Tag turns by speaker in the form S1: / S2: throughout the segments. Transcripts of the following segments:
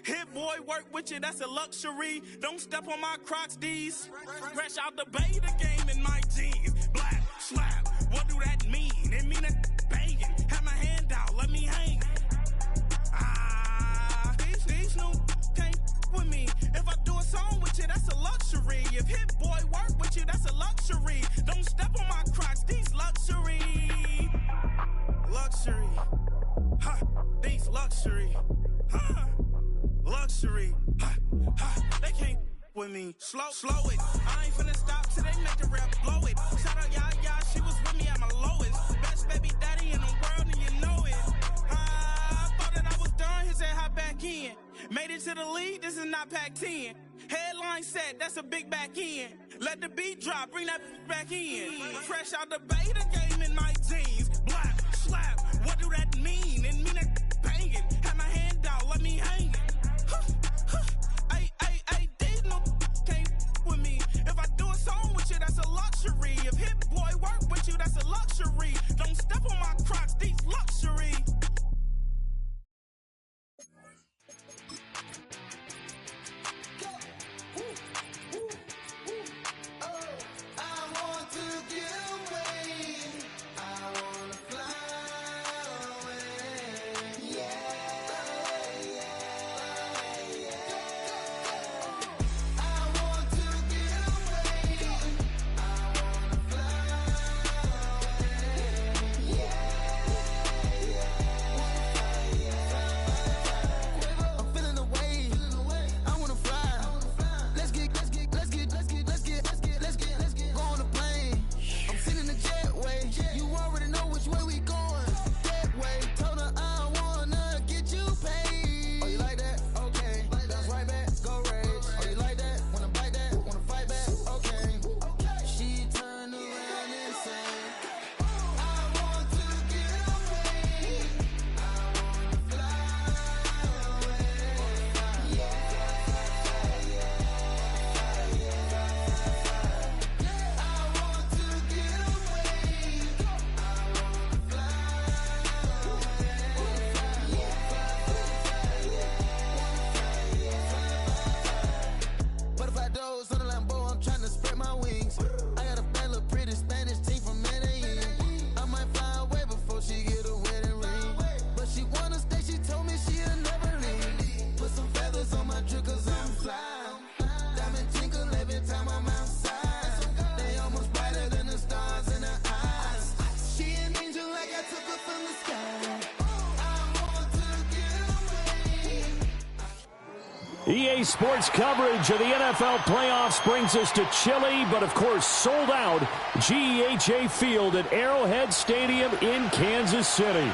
S1: Hit boy, work with you, that's a luxury. Don't step on my Crocs, D's. Fresh out the bay, the game in my jeans. Black, slap, what do that mean? It mean a banging. Have my hand out, let me hang. These new can't with me. If I do a song with you, that's a luxury. If hit boy, work with you, that's a luxury. Don't step on my Crocs, these luxury. Luxury. Ha, these luxury. Ha. Luxury, they can't with me. Slow it. I ain't finna stop till they make the rap blow it. Shout out, yeah, she was with me at my lowest. Best baby daddy in the world, and you know it. I thought that I was done, he said hop back in. Made it to the league, this is not Pac-10. Headline set, that's a big back end. Let the beat drop, bring that back in. Fresh out the bay, the game in my jeans. Black, slap, what do that mean? It mean that banging. Have my hand out, let me hang it. These no can't with me. If I do a song with you, that's a luxury. If hit boy work with you, that's a luxury. Don't step on my Crocs, these luxury.
S2: EA Sports coverage of the NFL playoffs brings us to chilly, but of course sold out GEHA Field at Arrowhead Stadium in Kansas City.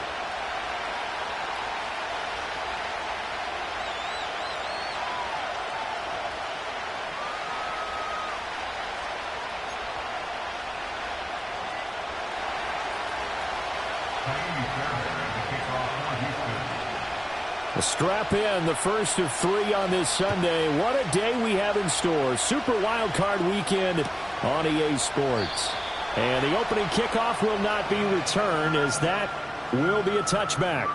S2: Strap in, the first of 3 on this Sunday. What a day we have in store. Super wildcard weekend on EA Sports. And the opening kickoff will not be returned, as that will be a touchback.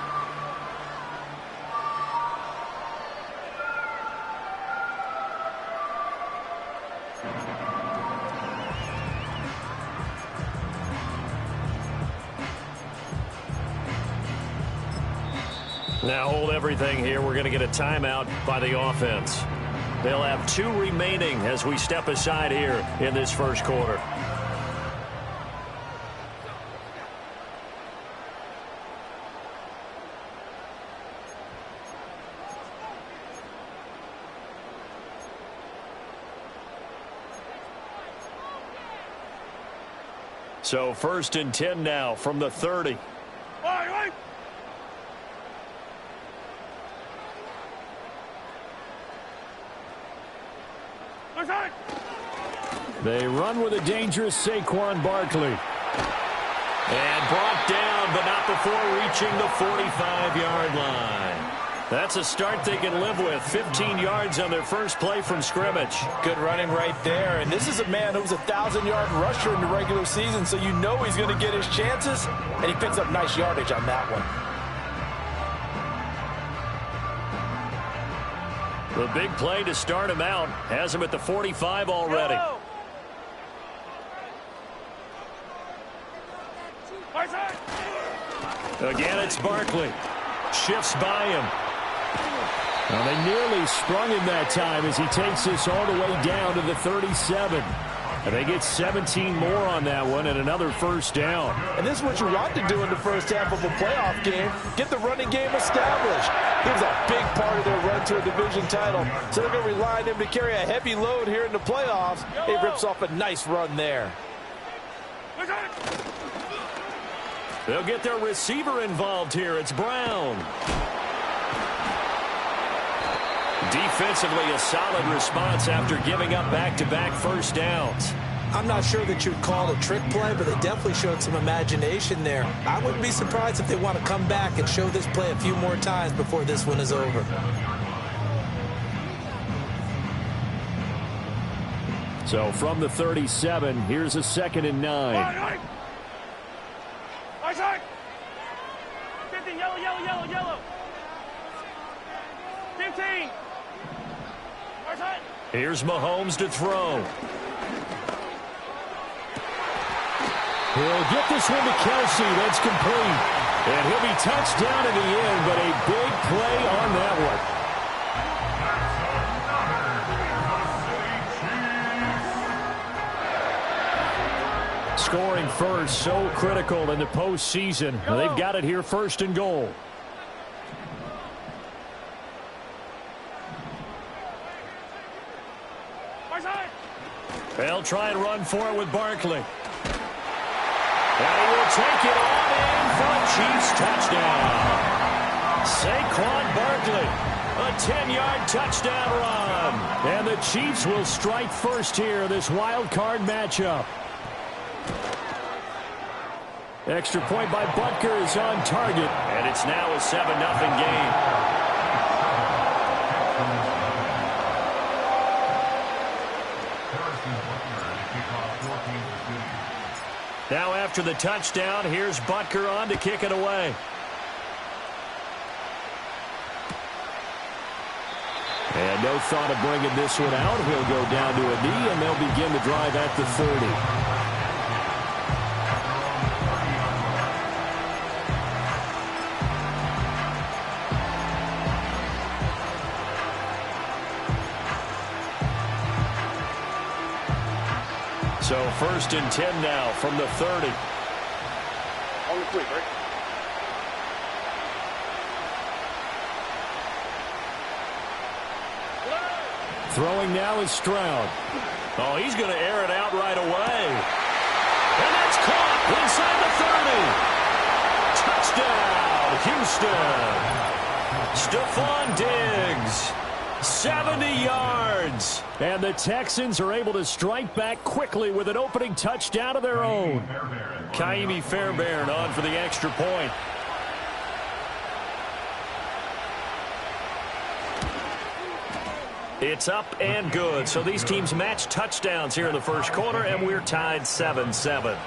S2: Now hold everything here. We're going to get a timeout by the offense. They'll have 2 remaining as we step aside here in this first quarter. So 1st and 10 now from the 30. They run with a dangerous Saquon Barkley. And brought down, but not before reaching the 45-yard line. That's a start they can live with. 15 yards on their first play from scrimmage.
S3: Good running right there. And this is a man who was a 1,000-yard rusher in the regular season, so you know he's going to get his chances. And he picks up nice yardage on that one.
S2: The big play to start him out has him at the 45 already. Again, it's Barkley. Shifts by him. Well, they nearly sprung him that time as he takes this all the way down to the 37. And they get 17 more on that one and another first down.
S3: And this is what you want to do in the first half of a playoff game. Get the running game established. He was a big part of their run to a division title. So they're going to rely on him to carry a heavy load here in the playoffs. He rips off a nice run there.
S2: They'll get their receiver involved here. It's Brown. Defensively, a solid response after giving up back-to-back first downs.
S4: I'm not sure that you'd call it a trick play, but they definitely showed some imagination there. I wouldn't be surprised if they want to come back and show this play a few more times before this one is over.
S2: So from the 37, here's a 2nd and 9.
S5: 15, yellow. 15.
S2: Here's Mahomes to throw. He'll get this one to Kelsey. That's complete. And he'll be touched down in the end, but a big play on that one. Scoring first, so critical in the postseason. Well, they've got it here, 1st and goal. They'll try and run for it with Barkley. And he will take it on in for a Chiefs touchdown. Saquon Barkley, a 10-yard touchdown run. And the Chiefs will strike first here, this wild card matchup. Extra point by Butker is on target. And it's now a 7-0 game. Now after the touchdown, here's Butker on to kick it away. And no thought of bringing this one out. He'll go down to a knee, and they'll begin the drive at the 30. So 1st and 10 now from the 30.
S5: On the quick, right?
S2: Throwing now is Stroud. Oh, he's going to air it out right away. And that's caught inside the 30. Touchdown, Houston. Stephon Diggs. 70 yards. And the Texans are able to strike back quickly with an opening touchdown of their own. Kaimi Fairbairn on for the extra point. It's up and good. So these teams match touchdowns here in the first quarter, and we're tied 7-7.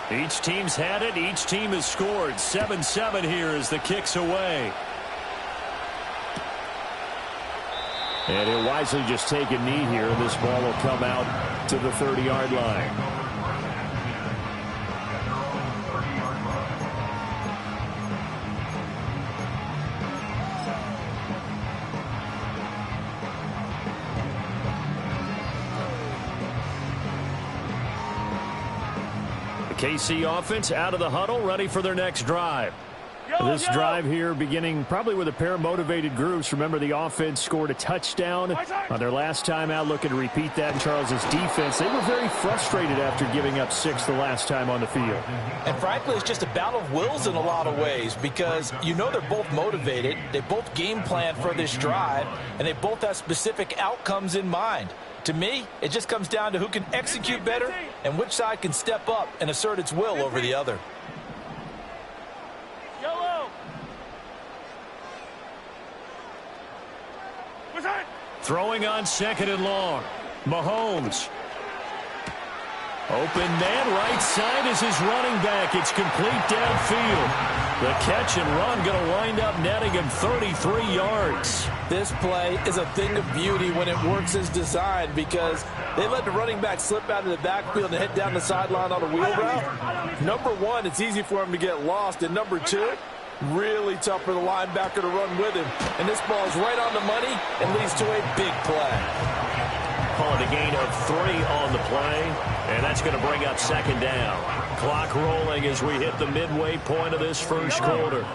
S2: Each team's had it. Each team has scored. 7-7 here as the kick's away. And he'll wisely just take a knee here. This ball will come out to the 30-yard line. KC offense out of the huddle, ready for their next drive. This drive here beginning probably with a pair of motivated groups. Remember, the offense scored a touchdown on their last time out, looking to repeat that in Charles's defense. They were very frustrated after giving up 6 the last time on the field.
S4: And frankly, it's just a battle of wills in a lot of ways because you know they're both motivated. They both game plan for this drive, and they both have specific outcomes in mind. To me, it just comes down to who can execute better and which side can step up and assert its will over the other.
S5: Yellow. What's that?
S2: Throwing on 2nd and long. Mahomes. Open man, right side is his running back. It's complete downfield. The catch and run going to wind up netting him 33 yards.
S3: This play is a thing of beauty when it works as designed because they let the running back slip out of the backfield and hit down the sideline on a wheel route. Number one, it's easy for him to get lost. And number two, really tough for the linebacker to run with him. And this ball is right on the money and leads to a big play.
S2: Call it a gain of 3 on the play, and that's going to bring up 2nd down. Clock rolling as we hit the midway point of this first quarter.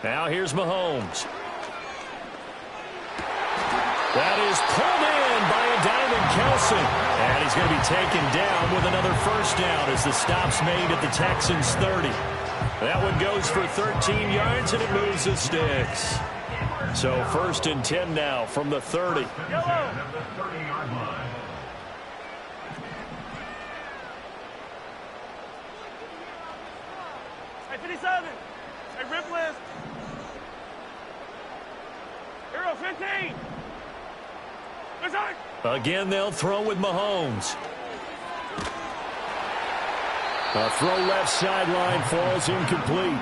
S2: Now here's Mahomes. That is pulled in by a Diamond Kelson. And he's going to be taken down with another first down as the stop's made at the Texans' 30. That one goes for 13 yards, and it moves the sticks. So 1st and 10 now from the 30.
S5: Hey, 57. Hey, rip list. Hero 15.
S2: Again, they'll throw with Mahomes. A throw left sideline falls incomplete.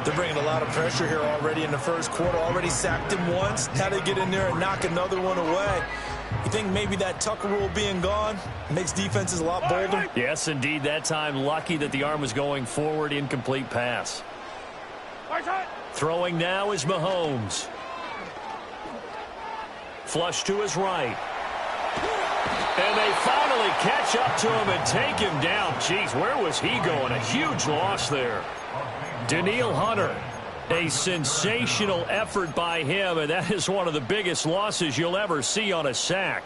S4: They're bringing a lot of pressure here already in the first quarter. Already sacked him once. How to get in there and knock another one away. You think maybe that Tucker rule being gone makes defenses a lot bolder?
S2: Yes, indeed. That time, lucky that the arm was going forward. Incomplete pass. Throwing now is Mahomes. Flush to his right. And they finally catch up to him and take him down. Jeez, where was he going? A huge loss there. Danielle Hunter, a sensational effort by him, and that is one of the biggest losses you'll ever see on a sack.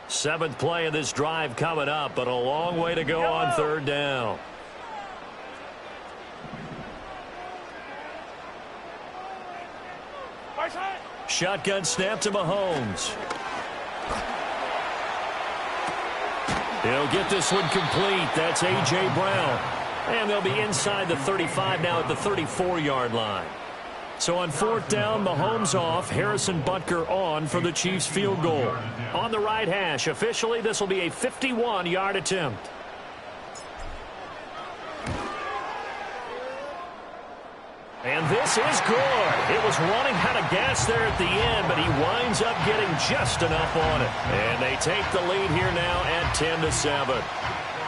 S2: Seventh play of this drive coming up, but a long way to go on 3rd down. Shotgun snap to Mahomes. He'll get this one complete. That's A.J. Brown. And they'll be inside the 35 now at the 34-yard line. So on 4th down, Mahomes off, Harrison Butker on for the Chiefs field goal. On the right hash, officially this will be a 51-yard attempt. And this is good. It was running out of gas there at the end, but he winds up getting just enough on it. And they take the lead here now at 10-7.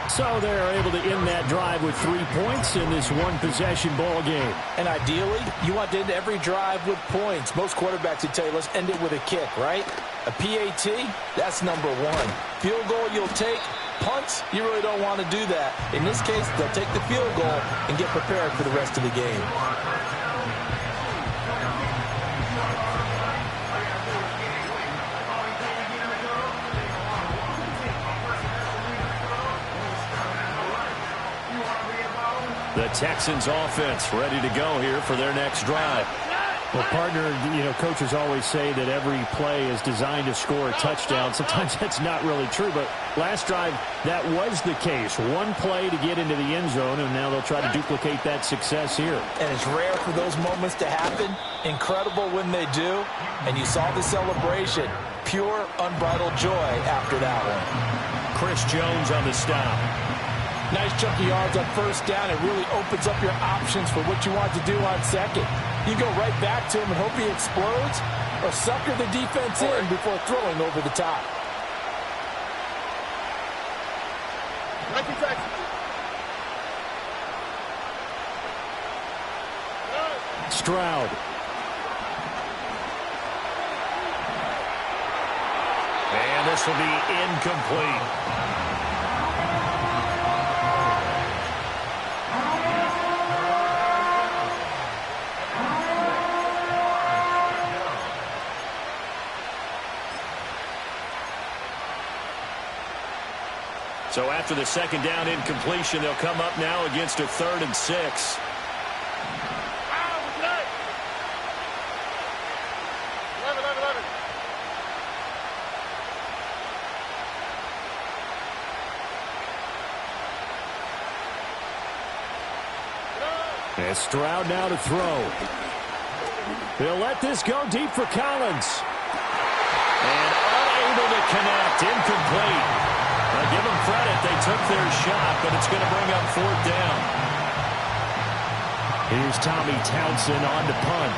S2: So they're able to end that drive with 3 points in this one-possession ball game.
S3: And ideally, you want to end every drive with points. Most quarterbacks would tell you, let's end it with a kick, right? A PAT, that's number 1. Field goal you'll take. Punts, you really don't want to do that. In this case, they'll take the field goal and get prepared for the rest of the game.
S2: The Texans offense ready to go here for their next drive.
S6: Well, partner, coaches always say that every play is designed to score a touchdown. Sometimes that's not really true, but last drive, that was the case. One play to get into the end zone, and now they'll try to duplicate that success here.
S3: And it's rare for those moments to happen. Incredible when they do. And you saw the celebration. Pure, unbridled joy after that one.
S2: Chris Jones on the stop.
S3: Nice chunky yards on 1st down. It really opens up your options for what you want to do on 2nd. You go right back to him and hope he explodes, or sucker the defense in before throwing over the top.
S6: Stroud.
S2: And this will be incomplete. So after the second down incompletion, they'll come up now against a 3rd and 6.
S6: And Stroud now to throw. He'll let this go deep for Collins.
S2: And unable to connect, incomplete. Now give them credit, they took their shot, but it's going to bring up 4th down.
S6: Here's Tommy Townsend on to punt.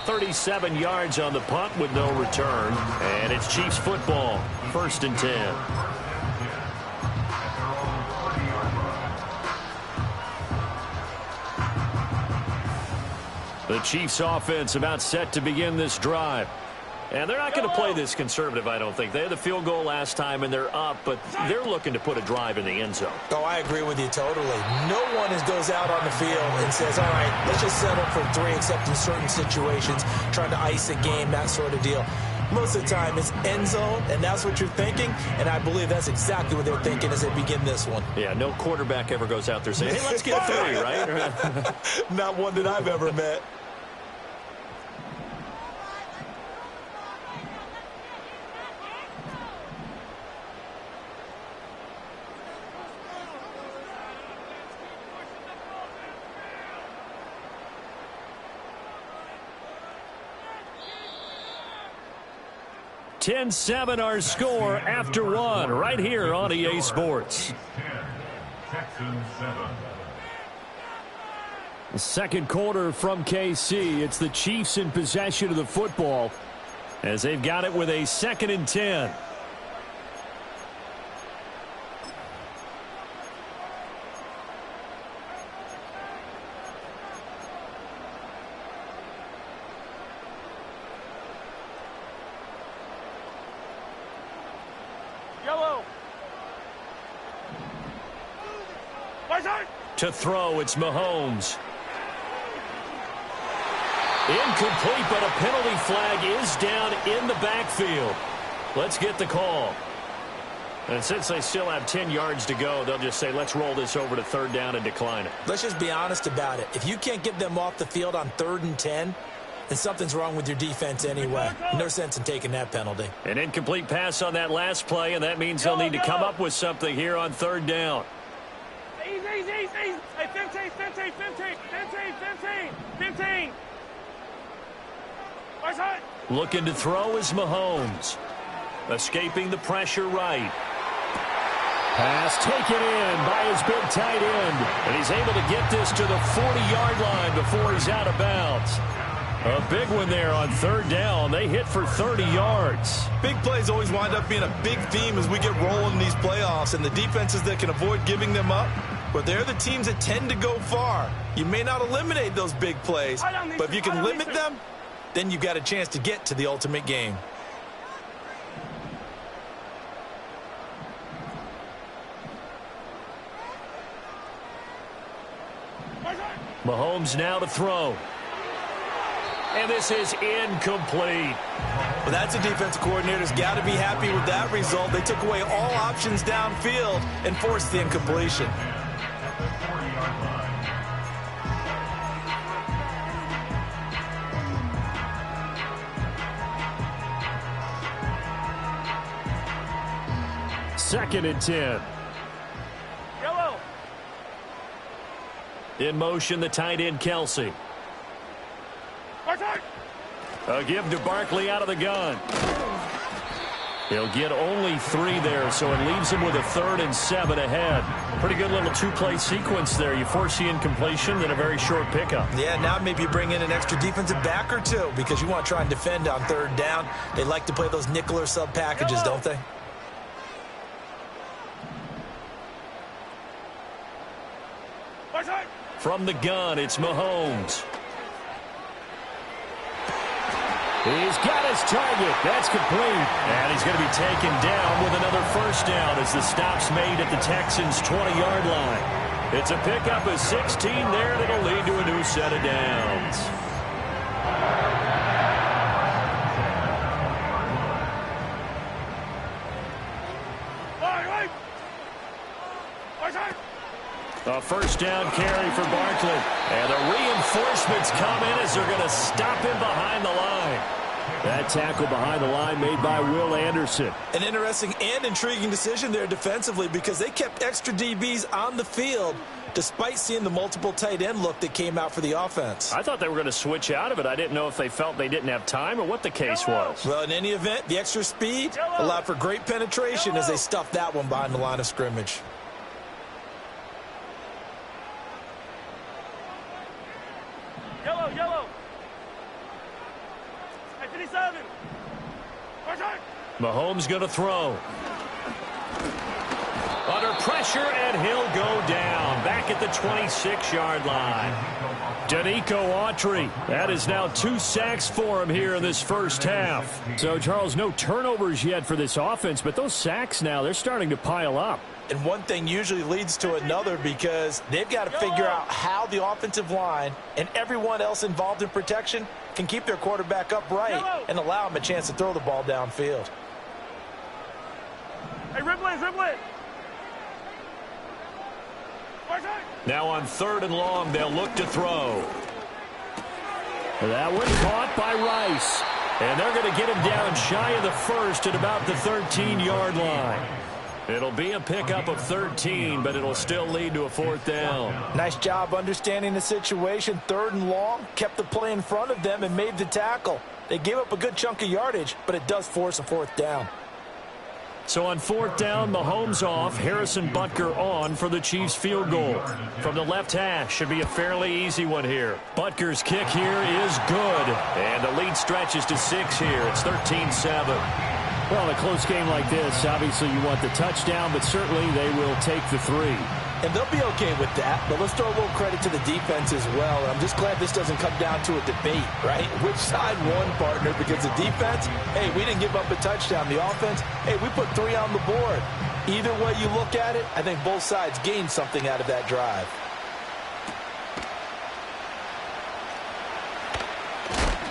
S2: .37 yards on the punt with no return. And it's Chiefs football, 1st and 10. The Chiefs offense about set to begin this drive. And they're not going to play this conservative, I don't think. They had the field goal last time, and they're up, but they're looking to put a drive in the end zone.
S4: Oh, I agree with you totally. No one goes out on the field and says, all right, let's just settle for 3, except in certain situations, trying to ice a game, that sort of deal. Most of the time, it's end zone, and that's what you're thinking, and I believe that's exactly what they're thinking as they begin this one.
S2: Yeah, no quarterback ever goes out there saying, hey, let's get 3, right?
S4: Not one that I've ever met.
S2: .10-7 our score after 1 right here on EA Sports.
S7: Texans 7.
S6: The second quarter from KC. It's the Chiefs in possession of the football as they've got it with a 2nd and 10.
S2: To throw, it's Mahomes. Incomplete, but a penalty flag is down in the backfield. Let's get the call. And since they still have 10 yards to go, they'll just say, let's roll this over to 3rd down and decline it.
S4: Let's just be honest about it. If you can't get them off the field on 3rd and 10, then something's wrong with your defense anyway. No sense in taking that penalty.
S2: An incomplete pass on that last play, and that means they'll need to come up with something here on 3rd down.
S5: Easy. Hey, 15. 15.
S2: Looking to throw is Mahomes. Escaping the pressure right.
S6: Pass taken in by his big tight end.
S2: And he's able to get this to the 40-yard line before he's out of bounds. A big one there on 3rd down. They hit for 30 yards.
S3: Big plays always wind up being a big theme as we get rolling in these playoffs, and the defenses that can avoid giving them up, but they're the teams that tend to go far. You may not eliminate those big plays, but if you can limit them, then you've got a chance to get to the ultimate game.
S2: Mahomes now to throw. And this is incomplete.
S3: Well, that's a defensive coordinator's got to be happy with that result. They took away all options downfield and forced the incompletion.
S6: Second and 10.
S5: Yellow.
S2: In motion, the tight end, Kelsey. A give to Barkley out of the gun. He'll get only 3 there, so it leaves him with a 3rd and 7 ahead. Pretty good little 2-play sequence there. You force the incompletion, then a very short pickup.
S4: Yeah, now maybe you bring in an extra defensive back or 2 because you want to try and defend on 3rd down. They like to play those nickel or sub packages, don't they?
S2: From the gun, it's Mahomes.
S6: He's got his target. That's complete.
S2: And he's going to be taken down with another 1st down as the stop's made at the Texans' 20-yard line. It's a pickup of 16 there that'll lead to a new set of downs. A first down carry for Barkley. And the reinforcements come in as they're going to stop him behind the line.
S6: That tackle behind the line made by Will Anderson.
S4: An interesting and intriguing decision there defensively because they kept extra DBs on the field despite seeing the multiple tight end look that came out for the offense.
S2: I thought they were going to switch out of it. I didn't know if they felt they didn't have time or what the case was.
S4: Well, in any event, the extra speed allowed for great penetration as they stuffed that one behind the line of scrimmage.
S5: Yellow. 57.
S2: Mahomes going to throw. Under pressure, and he'll go down. Back at the 26-yard line. Danico Autry. That is now 2 sacks for him here in this first half.
S6: So, Charles, no turnovers yet for this offense, but those sacks now, they're starting to pile up.
S4: And one thing usually leads to another because they've got to figure out how the offensive line and everyone else involved in protection can keep their quarterback upright and allow him a chance to throw the ball downfield.
S5: Hey, Riblin.
S2: Now on 3rd and long, they'll look to throw.
S6: That one caught by Rice.
S2: And they're going to get him down shy of the first at about the 13-yard line. It'll be a pickup of 13, but it'll still lead to a 4th down.
S4: Nice job understanding the situation. 3rd and long, kept the play in front of them and made the tackle. They gave up a good chunk of yardage, but it does force a 4th down.
S2: So on 4th down, Mahomes off, Harrison Butker on for the Chiefs field goal. From the left hash, should be a fairly easy one here. Butker's kick here is good. And the lead stretches to 6 here. It's 13-7.
S6: Well, in a close game like this, obviously you want the touchdown, but certainly they will take the 3.
S4: And they'll be okay with that, but let's throw a little credit to the defense as well. And I'm just glad this doesn't come down to a debate, right? Which side won, partner? Because the defense, hey, we didn't give up a touchdown. The offense, hey, we put 3 on the board. Either way you look at it, I think both sides gained something out of that drive.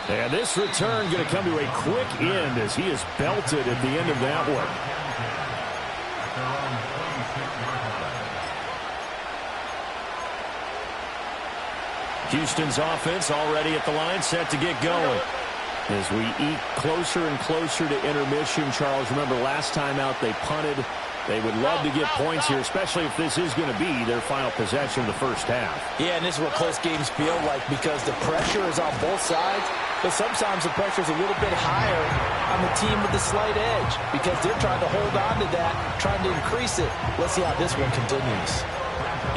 S6: And this return going to come to a quick end as he is belted at the end of that one.
S2: Houston's offense already at the line, set to get going.
S6: As we eke closer and closer to intermission, Charles, remember last time out they punted. They would love to get points here, especially if this is going to be their final possession of the first half.
S4: Yeah, and this is what close games feel like because the pressure is on both sides, but sometimes the pressure is a little bit higher on the team with the slight edge because they're trying to hold on to that, trying to increase it. Let's see how this one continues.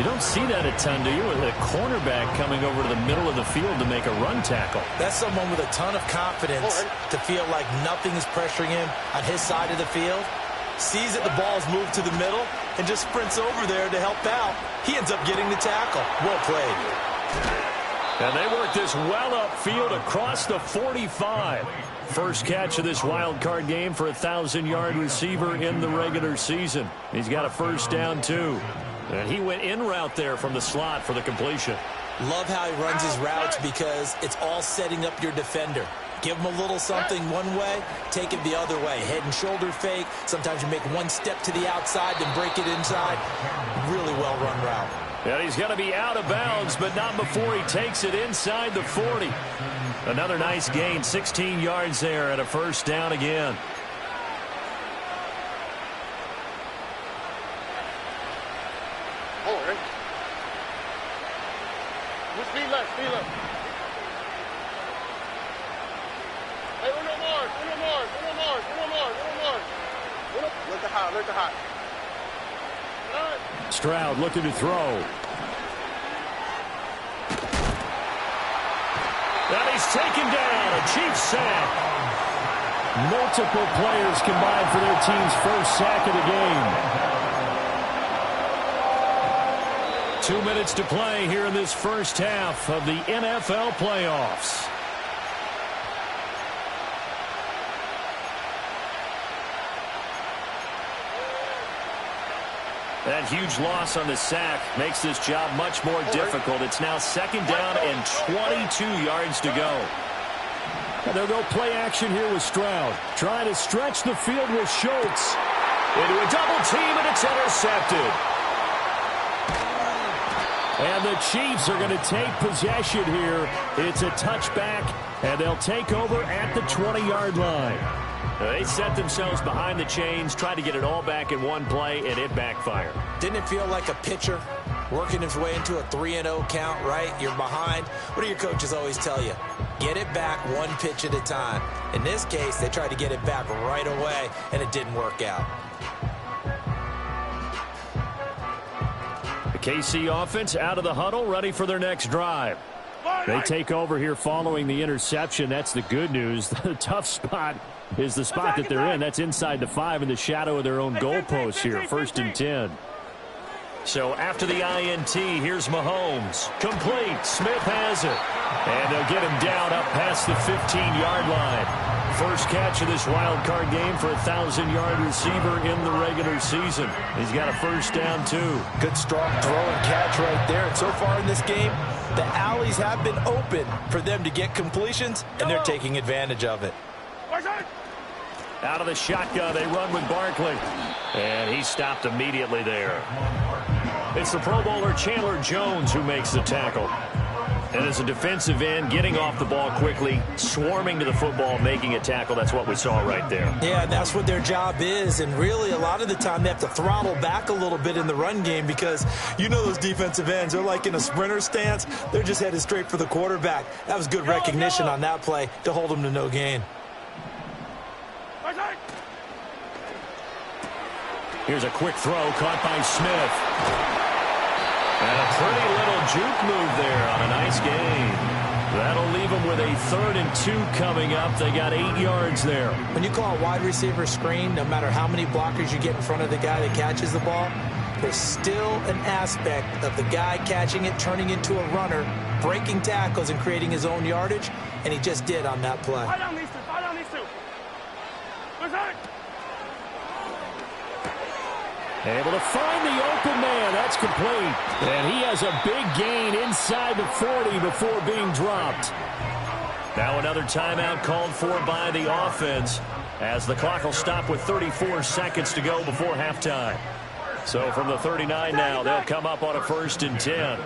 S2: You don't see that a ton, do you, with a cornerback coming over to the middle of the field to make a run tackle?
S4: That's someone with a ton of confidence to feel like nothing is pressuring him on his side of the field. Sees that the ball's moved to the middle and just sprints over there to help out. He ends up getting the tackle. Well played.
S2: And they work this well upfield across the 45. First catch of this wild card game for a 1,000-yard receiver in the regular season. He's got a first down, too. And he went in route there from the slot for the completion.
S4: Love how he runs his routes because it's all setting up your defender. Give him a little something one way, take it the other way. Head and shoulder fake. Sometimes you make one step to the outside, then break it inside. Really well-run route.
S2: And he's going to be out of bounds, but not before he takes it inside the 40. Another nice gain, 16 yards there and a first down again.
S5: All right. Speed left. Hey, one more. Look at high.
S6: Stroud looking to throw.
S2: And he's taken down. A Chiefs sack.
S6: Multiple players combined for their team's first sack of the game.
S2: 2 minutes to play here in this first half of the NFL playoffs. That huge loss on the sack makes this job much more difficult. It's now 2nd down and 22 yards to go.
S6: And they'll go play action here with Stroud. Trying to stretch the field with Schultz.
S2: Into a double team, and it's intercepted.
S6: And the Chiefs are going to take possession here. It's a touchback, and they'll take over at the 20-yard line.
S2: They set themselves behind the chains, tried to get it all back in one play, and it backfired.
S4: Didn't it feel like a pitcher working his way into a 3-0 count, right? You're behind. What do your coaches always tell you? Get it back one pitch at a time. In this case, they tried to get it back right away, and it didn't work out.
S2: The KC offense out of the huddle, ready for their next drive.
S6: They take over here following the interception. That's the good news. The tough spot is the spot that they're in. That's inside the 5 in the shadow of their own goalpost here. 1st and 10.
S2: So after the INT, here's Mahomes. Complete. Smith has it. And they'll get him down up past the 15-yard line. First catch of this wild card game for a 1,000-yard receiver in the regular season. He's got a 1st down, too.
S4: Good, strong throw and catch right there. And so far in this game, the alleys have been open for them to get completions, and they're taking advantage of it.
S2: Out of the shotgun, they run with Barkley. And he stopped immediately there. It's the Pro Bowler Chandler Jones who makes the tackle. And as a defensive end, getting off the ball quickly, swarming to the football, making a tackle, that's what we saw right there.
S4: Yeah, that's what their job is. And really, a lot of the time, they have to throttle back a little bit in the run game because you know those defensive ends, they're like in a sprinter stance. They're just headed straight for the quarterback. That was good recognition on that play to hold them to no gain.
S2: Here's a quick throw caught by Smith. And a pretty little juke move there on a nice gain. That'll leave them with a 3rd and 2 coming up. They got 8 yards there.
S4: When you call a wide receiver screen, no matter how many blockers you get in front of the guy that catches the ball, there's still an aspect of the guy catching it, turning into a runner, breaking tackles and creating his own yardage, and he just did on that play.
S5: Fight on these two. Fight on these two. Where's that?
S6: Able to find the open man. That's complete. And he has a big gain inside the 40 before being dropped.
S2: Now another timeout called for by the offense as the clock will stop with 34 seconds to go before halftime. So from the 39 now, they'll come up on a 1st and 10.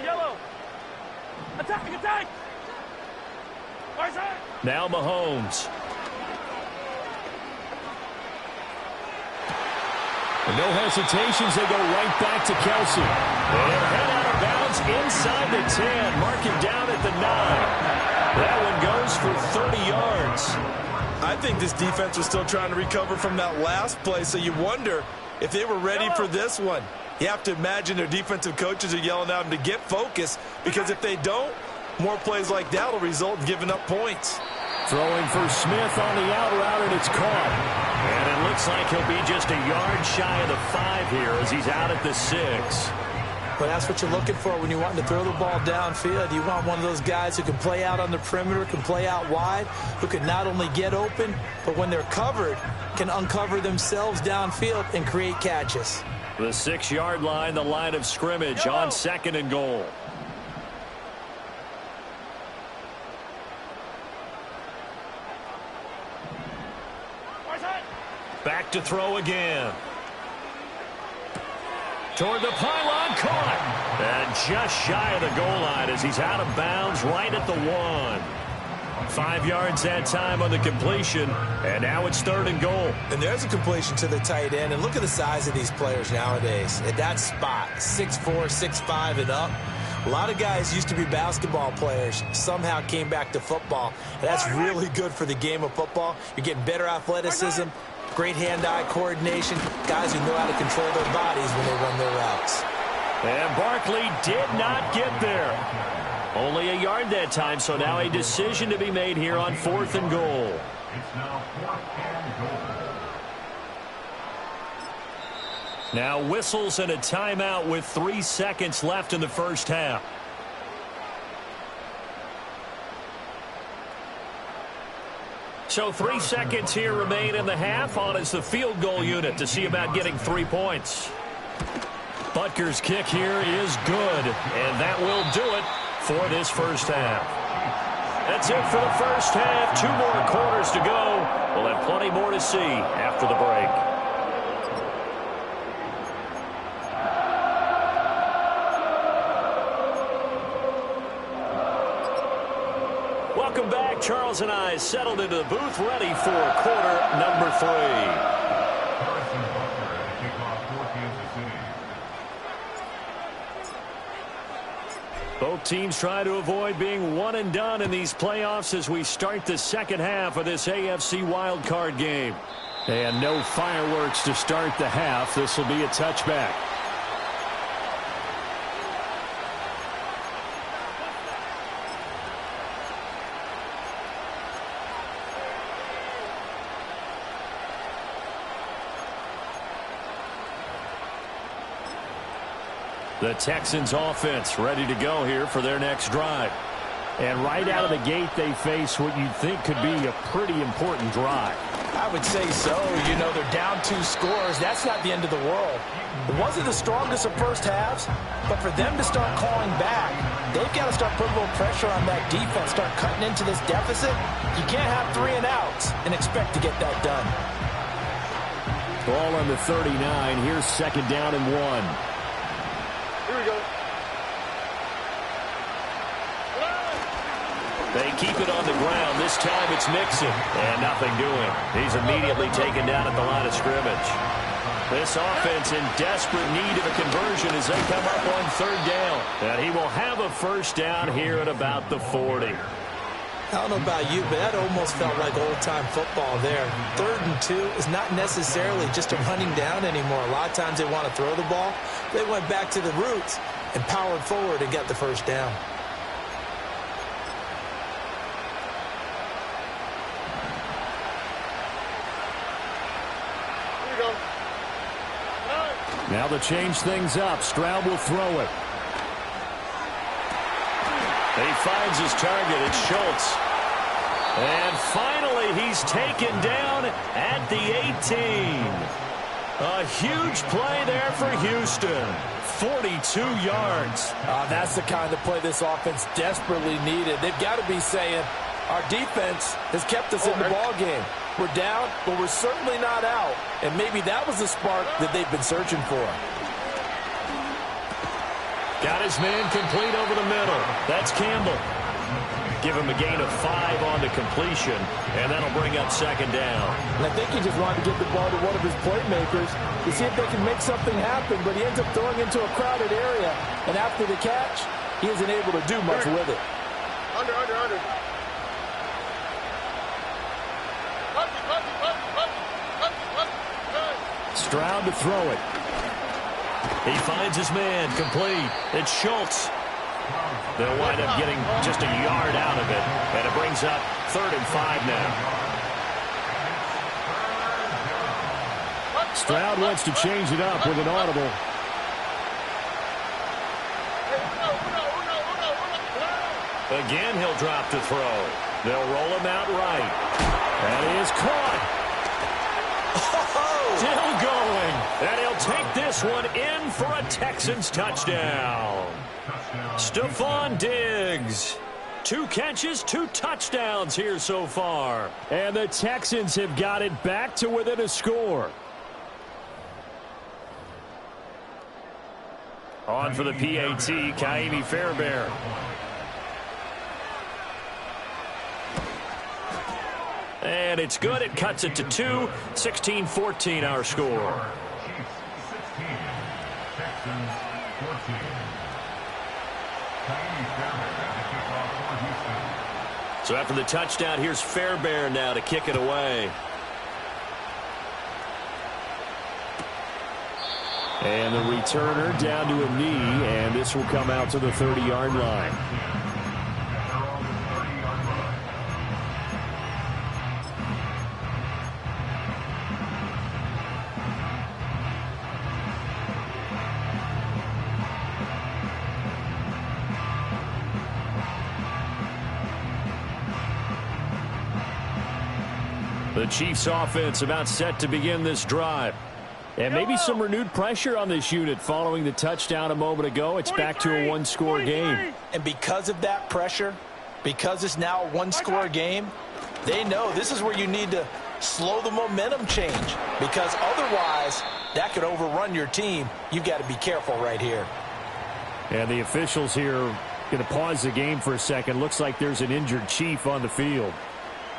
S5: Yellow. Attack.
S2: Now Mahomes.
S6: No hesitations, they go right back to Kelsey.
S2: And head out of bounds inside the 10. Mark him down at the 9. That one goes for 30 yards.
S3: I think this defense was still trying to recover from that last play, so you wonder if they were ready for this one. You have to imagine their defensive coaches are yelling at them to get focused, because if they don't, more plays like that will result in giving up points.
S6: Throwing for Smith on the out route, and it's caught.
S2: And it looks like he'll be just a yard shy of the 5 here as he's out at the 6.
S4: But that's what you're looking for when you want to throw the ball downfield. You want one of those guys who can play out on the perimeter, can play out wide, who can not only get open, but when they're covered, can uncover themselves downfield and create catches.
S2: The 6-yard line, the line of scrimmage on 2nd and goal. Back to throw again. Toward the pylon, caught. And just shy of the goal line as he's out of bounds right at the 1. 5 yards that time on the completion, and now it's 3rd and goal.
S4: And there's a completion to the tight end, and look at the size of these players nowadays. At that spot, 6'4", 6'5", and up. A lot of guys used to be basketball players, somehow came back to football. And that's really good for the game of football. You're getting better athleticism, great hand-eye coordination, guys who know how to control their bodies when they run their routes.
S2: And Barkley did not get there. Only a yard that time, so now a decision to be made here on 4th and goal.
S7: It's now 4th and goal.
S2: Now whistles and a timeout with 3 seconds left in the first half. So 3 seconds here remain in the half. On is the field goal unit to see about getting 3 points. Butker's kick here is good, and that will do it for this first half. That's it for the first half. 2 more quarters to go. We'll have plenty more to see after the break. Welcome back. Charles and I settled into the booth, ready for quarter number 3. Both teams try to avoid being one and done in these playoffs as we start the second half of this AFC wildcard game. And no fireworks to start the half. This will be a touchback. The Texans offense ready to go here for their next drive. And right out of the gate, they face what you'd think could be a pretty important drive.
S4: I would say so. You know, they're down 2 scores. That's not the end of the world. It wasn't the strongest of first halves, but for them to start clawing back, they've got to start putting a little pressure on that defense, start cutting into this deficit. You can't have 3 and outs and expect to get that done.
S2: Ball on the 39. Here's second down and 1.
S5: Here we go.
S2: They keep it on the ground. This time it's Mixon. And nothing doing. He's immediately taken down at the line of scrimmage. This offense in desperate need of a conversion as they come up on 3rd down. And he will have a first down here at about the 40.
S4: I don't know about you, but that almost felt like old-time football there. 3rd and 2 is not necessarily just a running down anymore. A lot of times they want to throw the ball. They went back to the roots and powered forward and got the first down.
S5: Here we go.
S2: Now to change things up, Stroud will throw it. He finds his target. It's Schultz. And finally, he's taken down at the 18. A huge play there for Houston. 42 yards.
S3: That's the kind of play this offense desperately needed. They've got to be saying, our defense has kept us in the ball game. We're down, but we're certainly not out. And maybe that was the spark that they've been searching for.
S2: Got his man complete over the middle. That's Campbell. Give him a gain of 5 on the completion, and that'll bring up second down.
S3: And I think he just wanted to get the ball to one of his playmakers to see if they can make something happen, but he ends up throwing into a crowded area. And after the catch, he isn't able to do much with it.
S5: Under.
S2: Stroud to throw it. He finds his man complete. It's Schultz. They'll wind up getting just a yard out of it. And it brings up 3rd and 5 now. Stroud wants to change it up with an audible. Again, he'll drop to throw. They'll roll him out right. And he is caught. Still going. And he'll take this one in for a Texans touchdown. Stephon Diggs. 2 catches, 2 touchdowns here so far. And the Texans have got it back to within a score. On for the PAT, Kaimi Fairbairn. And it's good. It cuts it to 2. 16-14 our score. So after the touchdown, here's Fairbairn now to kick it away. And the returner down to a knee, and this will come out to the 30-yard line. The Chiefs offense about set to begin this drive. And maybe some renewed pressure on this unit following the touchdown a moment ago. It's back to a one-score game.
S4: And because of that pressure, because it's now a one-score game, they know this is where you need to slow the momentum change, because otherwise that could overrun your team. You've got to be careful right here.
S6: And the officials here going to pause the game for a second. Looks like there's an injured Chief on the field.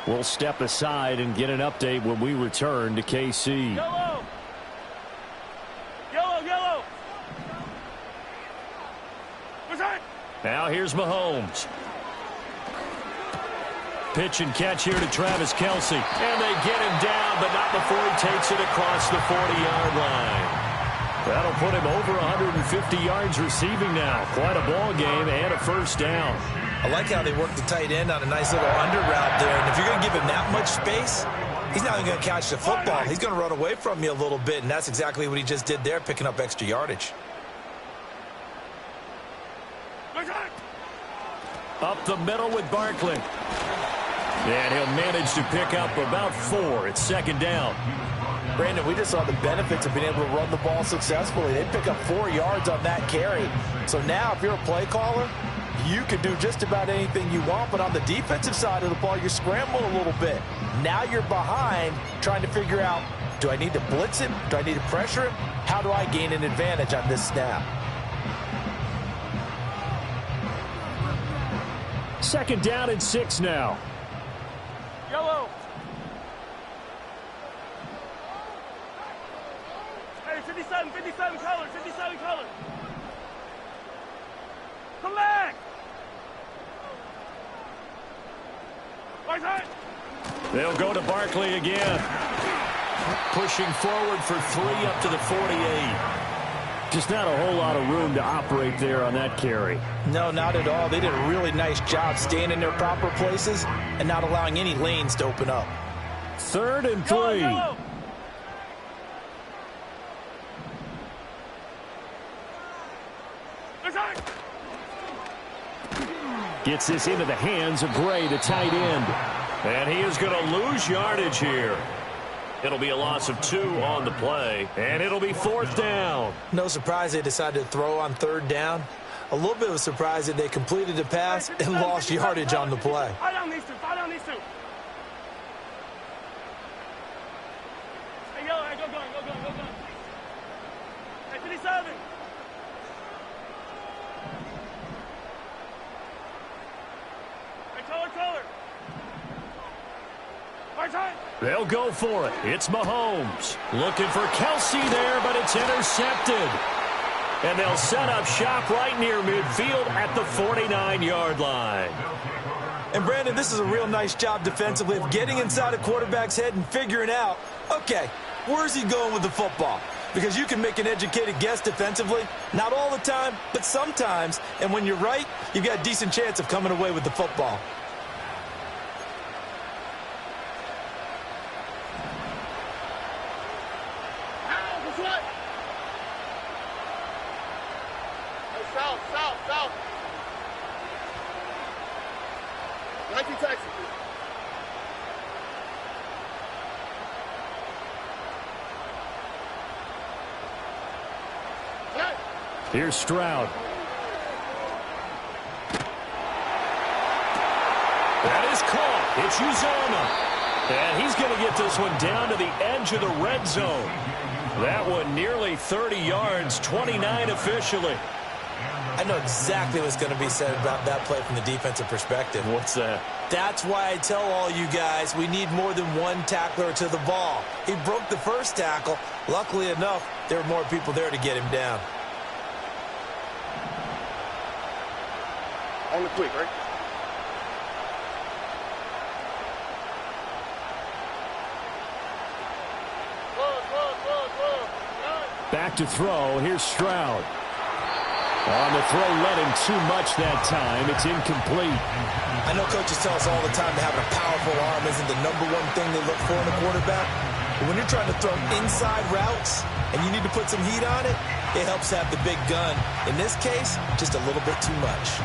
S6: We'll step aside and get an update when we return to KC.
S1: Yellow! Yellow, yellow! What's that?
S2: Now here's Mahomes. Pitch and catch here to Travis Kelce. And they get him down, but not before he takes it across the 40-yard line. That'll put him over 150 yards receiving now. Quite a ball game and a first down.
S4: I like how they work the tight end on a nice little under route there. And if you're going to give him that much space, he's not even going to catch the football. He's going to run away from you a little bit, and that's exactly what he just did there, picking up extra yardage.
S2: Up the middle with Barkley. And he'll manage to pick up about 4. It's second down.
S4: Brandon, we just saw the benefits of being able to run the ball successfully. They pick up 4 yards on that carry. So now if you're a play caller, you can do just about anything you want. But on the defensive side of the ball, you're scrambling a little bit. Now you're behind trying to figure out, do I need to blitz him? Do I need to pressure him? How do I gain an advantage on this snap?
S6: Second down and 6 now.
S1: Yellow! Hey, 57 color, 57 color! Come back! Right side!
S2: They'll go to Barkley again. Pushing forward for 3 up to the 48.
S6: Just not a whole lot of room to operate there on that carry.
S4: No, not at all. They did a really nice job staying in their proper places and not allowing any lanes to open up.
S6: 3rd and 3.
S1: Yellow. Right side!
S6: Gets this into the hands of Gray, the tight end.
S2: And he is going to lose yardage here. It'll be a loss of 2 on the play, and it'll be 4th down.
S4: No surprise they decided to throw on 3rd down. A little bit of a surprise that they completed the pass and lost yardage on the play.
S1: Fire down these two, fire down these two. Hey, yellow, hey, go gun. Hey, 57. Hey, color. Right side.
S2: They'll go for it. It's Mahomes. Looking for Kelce there, but it's intercepted. And they'll set up shop right near midfield at the 49-yard line.
S4: And, Brandon, this is a real nice job defensively of getting inside a quarterback's head and figuring out, okay, where's he going with the football? Because you can make an educated guess defensively. Not all the time, but sometimes. And when you're right, you've got a decent chance of coming away with the football.
S5: South. 19 Texans.
S6: Here's Stroud.
S2: That is caught. It's Uzomah. And he's going to get this one down to the edge of the red zone. That one nearly 30 yards, 29 officially.
S4: I know exactly what's going to be said about that play from the defensive perspective.
S2: What's that?
S4: That's why I tell all you guys we need more than one tackler to the ball. He broke the first tackle. Luckily enough, there were more people there to get him down.
S5: On the quick, right?
S6: Back to throw. Here's Stroud. On the throw, led him too much that time. It's incomplete.
S4: I know coaches tell us all the time that having a powerful arm isn't the #1 thing they look for in a quarterback. But when you're trying to throw inside routes and you need to put some heat on it, it helps have the big gun. In this case, just a little bit too much.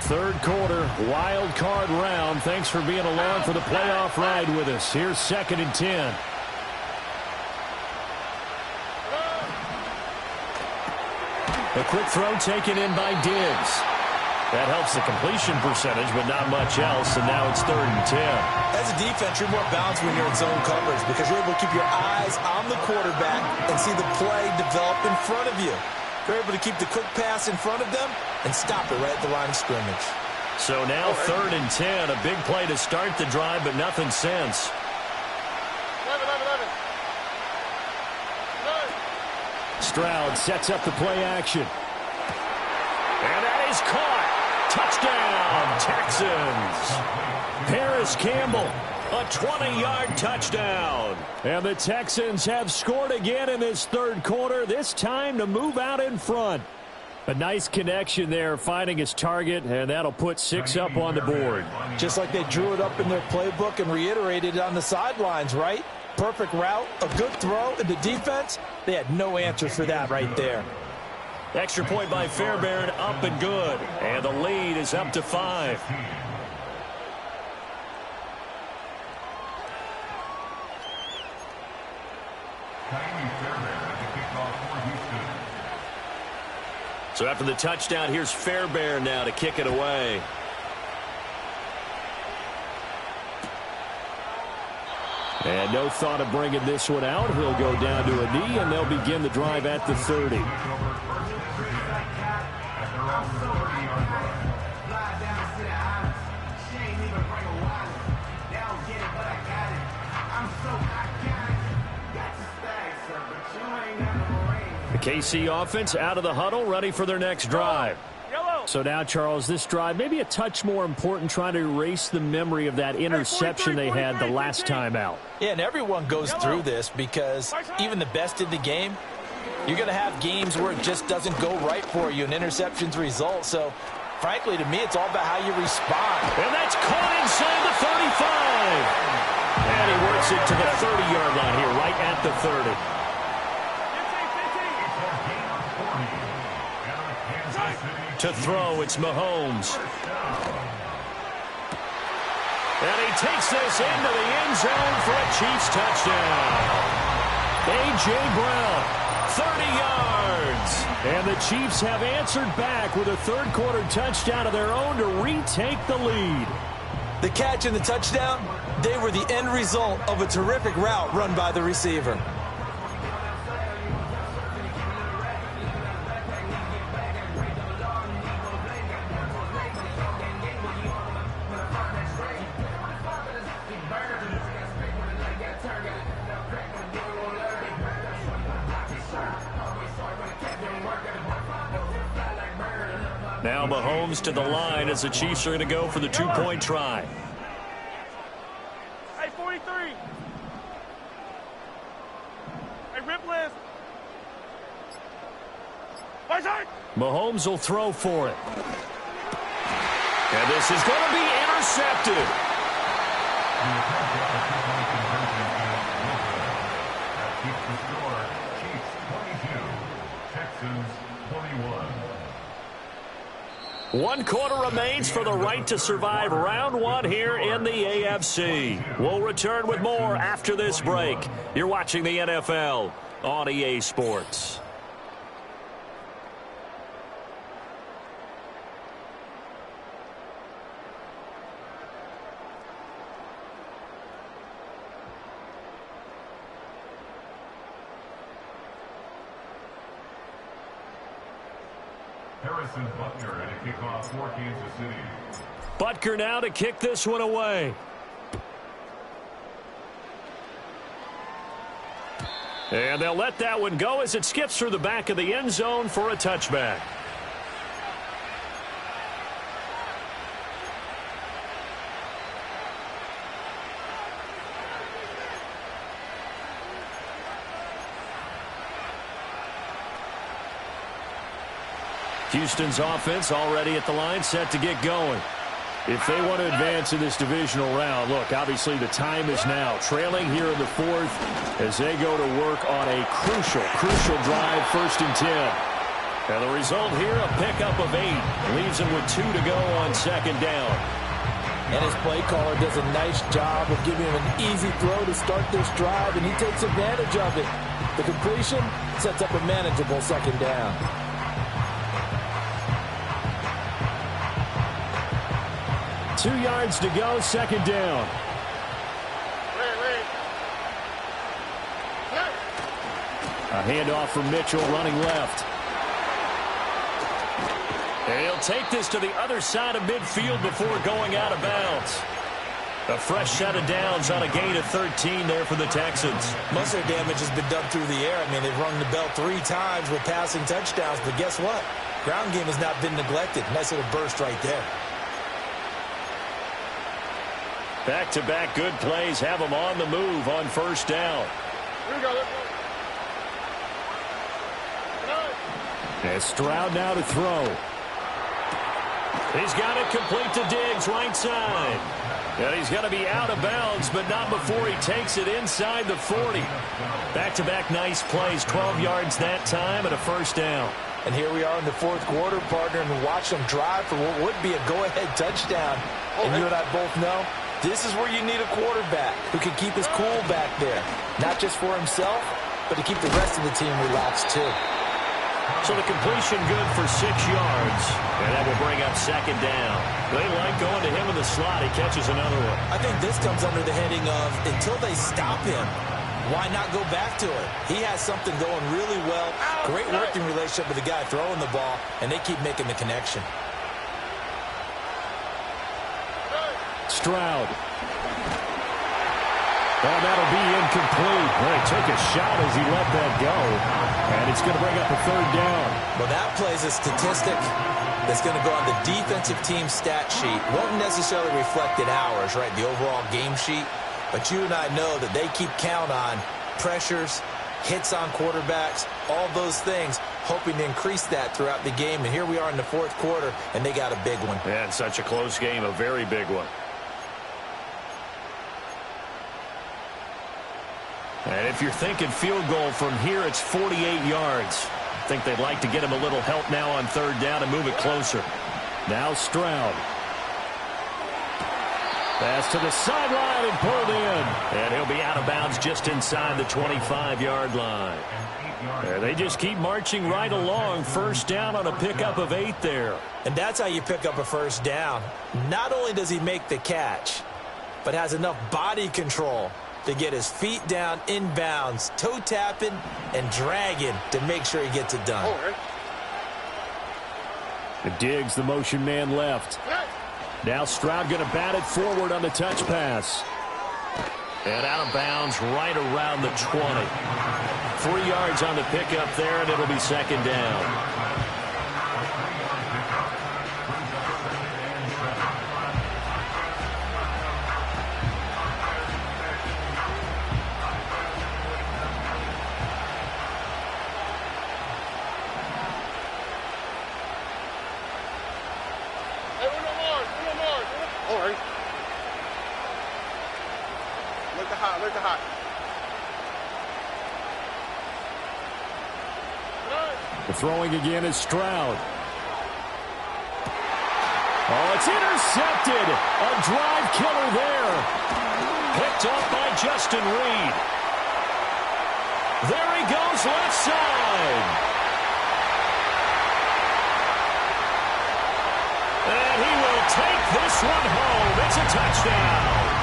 S6: Third quarter, wild card round. Thanks for being along for the playoff ride with us. Here's 2nd and 10. A quick throw taken in by Diggs. That helps the completion percentage, but not much else, and now it's 3rd and 10.
S4: As a defense, you're more balanced when you're in zone coverage because you're able to keep your eyes on the quarterback and see the play develop in front of you. You're able to keep the quick pass in front of them and stop it right at the line of scrimmage.
S2: So now 3rd and 10, a big play to start the drive, but nothing since.
S5: 11.
S6: Stroud sets up the play action.
S2: And that is caught. Touchdown, Texans.
S6: Paris Campbell, a 20-yard touchdown. And the Texans have scored again in this third quarter, this time to move out in front. A nice connection there, finding his target, and that'll put 6 up on the board.
S4: Just like they drew it up in their playbook and reiterated it on the sidelines, right? Perfect route, a good throw, and the defense, they had no answer for that right there.
S2: Extra point by Fairbairn, up and good. And the lead is up to 5. So after the touchdown, here's Fairbairn now to kick it away.
S6: And no thought of bringing this one out. He'll go down to a knee, and they'll begin the drive at the 30. The KC offense out of the huddle, ready for their next drive. So now, Charles, this drive maybe a touch more important, trying to erase the memory of that interception they had the last time out.
S4: Yeah, and everyone goes through this because even the best in the game, you're going to have games where it just doesn't go right for you, and interceptions result. So, frankly, to me, it's all about how you respond.
S2: And that's caught inside the 35. And he works it to the 30-yard line here, right at the 30. To throw, it's Mahomes. And he takes this into the end zone for a Chiefs touchdown. A.J. Brown, 30 yards.
S6: And the Chiefs have answered back with a third quarter touchdown of their own to retake the lead.
S4: The catch and the touchdown, they were the end result of a terrific route run by the receiver.
S2: Now Mahomes to the line as the Chiefs are going to go for the two-point try.
S5: Hey, 43. Hey, Ripley.
S2: Mahomes will throw for it. And this is going to be intercepted. One quarter remains for the right to survive round one here in the AFC. We'll return with more after this break. You're watching the NFL on EA Sports.
S7: Butker at a kickoff for Kansas City.
S2: Butker now to kick this one away. And they'll let that one go as it skips through the back of the end zone for a touchback. Houston's offense already at the line, set to get going. If they want to advance in this divisional round, look, obviously the time is now. Trailing here in the fourth as they go to work on a crucial drive, 1st and 10. And the result here, a pickup of 8. Leaves him with 2 to go on second down.
S4: And his play caller does a nice job of giving him an easy throw to start this drive, and he takes advantage of it. The completion sets up a manageable second down.
S6: Two yards to go, second down. A handoff from Mitchell running left.
S2: And he'll take this to the other side of midfield before going out of bounds. A fresh set of downs on a gain of 13 there for the Texans.
S4: Most of their damage has been done through the air. I mean, they've rung the bell 3 times with passing touchdowns, but guess what? Ground game has not been neglected. Nice little burst right there.
S2: Back-to-back good plays have them on the move on first down.
S5: Here we go.
S6: And Stroud now to throw.
S2: He's got it complete to Diggs, right side. And he's going to be out of bounds, but not before he takes it inside the 40. Back-to-back nice plays, 12 yards that time and a first down.
S4: And here we are in the fourth quarter, partner, and watch them drive for what would be a go-ahead touchdown. And you and I both know this is where you need a quarterback who can keep his cool back there. Not just for himself, but to keep the rest of the team relaxed too.
S2: So the completion good for 6 yards. And that will bring up second down. They like going to him in the slot. He catches another one.
S4: I think this comes under the heading of until they stop him, why not go back to it? He has something going really well. Great working relationship with the guy throwing the ball, and they keep making the connection.
S6: Stroud. Oh, that'll be incomplete. Well, he took a shot as he let that go. And it's going to bring up a third down.
S4: Well, that plays a statistic that's going to go on the defensive team stat sheet. Won't necessarily reflect in ours, right, the overall game sheet. But you and I know that they keep count on pressures, hits on quarterbacks, all those things, hoping to increase that throughout the game. And here we are in the fourth quarter, and they got a big one.
S2: Yeah, it's such a close game, a very big one. And if you're thinking field goal from here, it's 48 yards. I think they'd like to get him a little help now on third down and move it closer.
S6: Now Stroud. Pass to the sideline and pulled in.
S2: And he'll be out of bounds just inside the 25-yard line. And they just keep marching right along. First down on a pickup of 8 there.
S4: And that's how you pick up a first down. Not only does he make the catch, but has enough body control to get his feet down inbounds, toe tapping and dragging to make sure he gets it done.
S6: Diggs, the motion man left. Now Stroud going to bat it forward on the touch pass.
S2: And out of bounds right around the 20. 3 yards on the pickup there, and it'll be second down.
S6: The throwing again is Stroud. Oh, it's intercepted. A drive killer there.
S2: Picked up by Justin Reed. There he goes left side. And he will take this one home. It's a touchdown.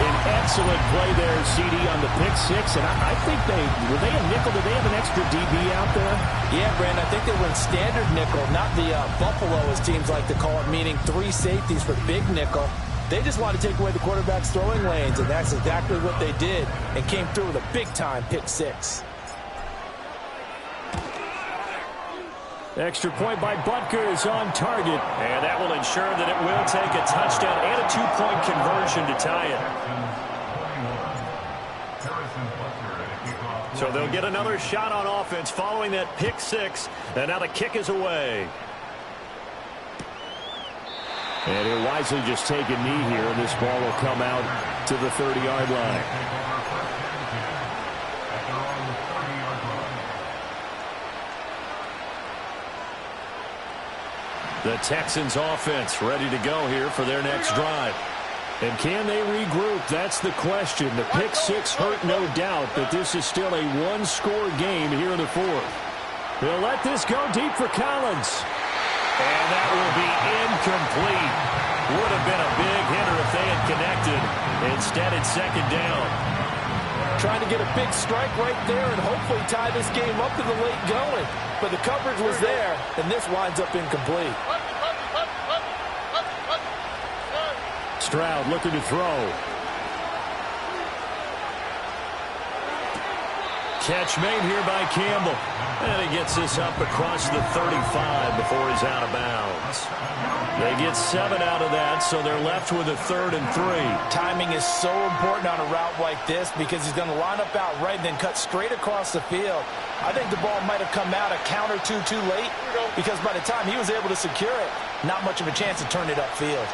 S6: An excellent play there, CD, on the pick six. And I think were they a nickel? Did they have an extra DB out there?
S4: Yeah, Brandon, I think they went standard nickel, not the Buffalo, as teams like to call it, meaning 3 safeties for big nickel. They just want to take away the quarterback's throwing lanes, and that's exactly what they did, and came through with a big-time pick six.
S6: Extra point by Butker is on target.
S2: And that will ensure that it will take a touchdown and a 2-point conversion to tie it. So they'll get another shot on offense following that pick six. And now the kick is away.
S6: And he'll wisely just take a knee here, and this ball will come out to the 30-yard line.
S2: The Texans offense ready to go here for their next drive. And can they regroup? That's the question. The pick six hurt, no doubt, but this is still a one-score game here in the fourth. They'll let this go deep for Collins. And that will be incomplete. Would have been a big hitter if they had connected. Instead, it's second down.
S3: Trying to get a big strike right there and hopefully tie this game up in the late going. But the coverage was there, and this winds up incomplete.
S6: Stroud looking to throw.
S2: Catch made here by Campbell. And he gets this up across the 35 before he's out of bounds. They get 7 out of that, so they're left with a 3rd and 3.
S4: Timing is so important on a route like this because he's going to line up out right and then cut straight across the field. I think the ball might have come out a count or two too late because by the time he was able to secure it, not much of a chance to turn it upfield.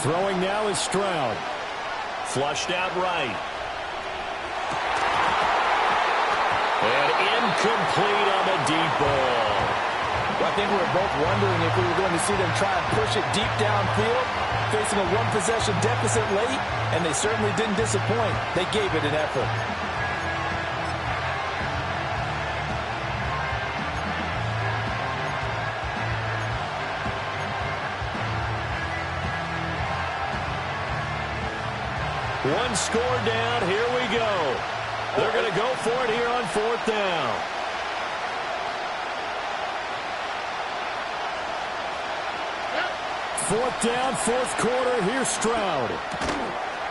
S6: Throwing now is Stroud.
S2: Flushed out right. And incomplete on the deep ball.
S3: Well, I think we were both wondering if we were going to see them try and push it deep downfield, facing a one-possession deficit late, and they certainly didn't disappoint. They gave it an effort.
S2: One score down. Here we go. They're going to go for it here on 4th down.
S6: Fourth down, fourth quarter. Here's Stroud.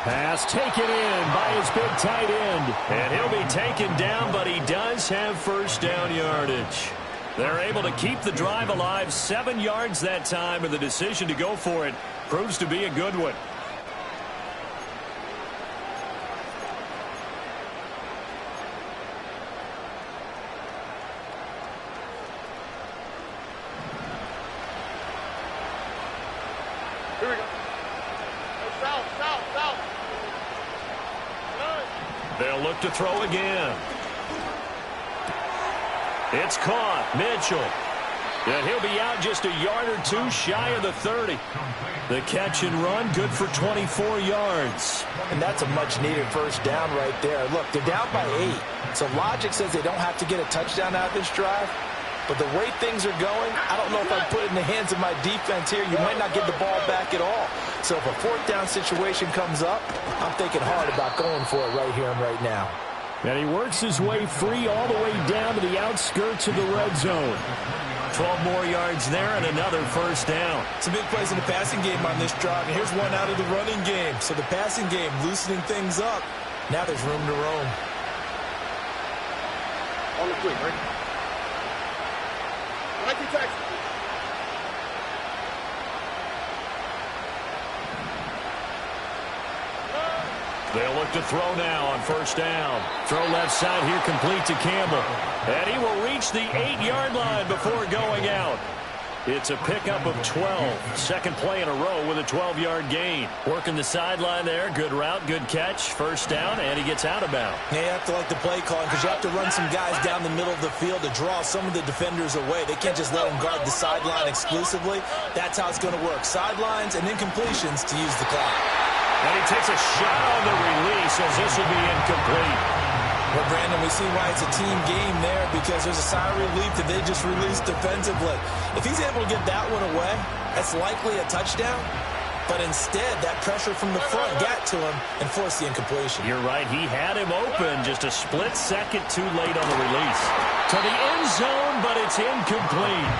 S6: Pass taken in by his big tight end.
S2: And he'll be taken down, but he does have first down yardage. They're able to keep the drive alive. 7 yards that time, and the decision to go for it proves to be a good one. They'll look to throw again. It's caught. Mitchell. And he'll be out just a yard or two shy of the 30. The catch and run, good for 24 yards.
S4: And that's a much-needed first down right there. Look, they're down by 8. So logic says they don't have to get a touchdown out of this drive. But the way things are going, I don't know if I put it in the hands of my defense here. You might not get the ball back at all. So if a 4th down situation comes up, I'm thinking hard about going for it right here and right now.
S6: And he works his way free all the way down to the outskirts of the red zone.
S2: 12 more yards there and another first down.
S4: Some big plays in the passing game on this drive, and here's one out of the running game. So the passing game loosening things up. Now there's room to roam.
S5: On the quick, right?
S2: They'll look to throw now on first down. Throw left side here, complete to Campbell. And he will reach the 8-yard line before going out. It's a pickup of 12. Second play in a row with a 12-yard gain. Working the sideline there. Good route, good catch. First down, and he gets out of bounds.
S4: Yeah, you have to like the play calling because you have to run some guys down the middle of the field to draw some of the defenders away. They can't just let them guard the sideline exclusively. That's how it's going to work. Sidelines and incompletions to use the clock.
S2: And he takes a shot on the release as this will be incomplete.
S4: Well, Brandon, we see why it's a team game there because there's a sigh of relief that they just released defensively. If he's able to get that one away, that's likely a touchdown. But instead, that pressure from the front got to him and forced the incompletion.
S2: You're right. He had him open just a split second too late on the release. To the end zone, but it's incomplete.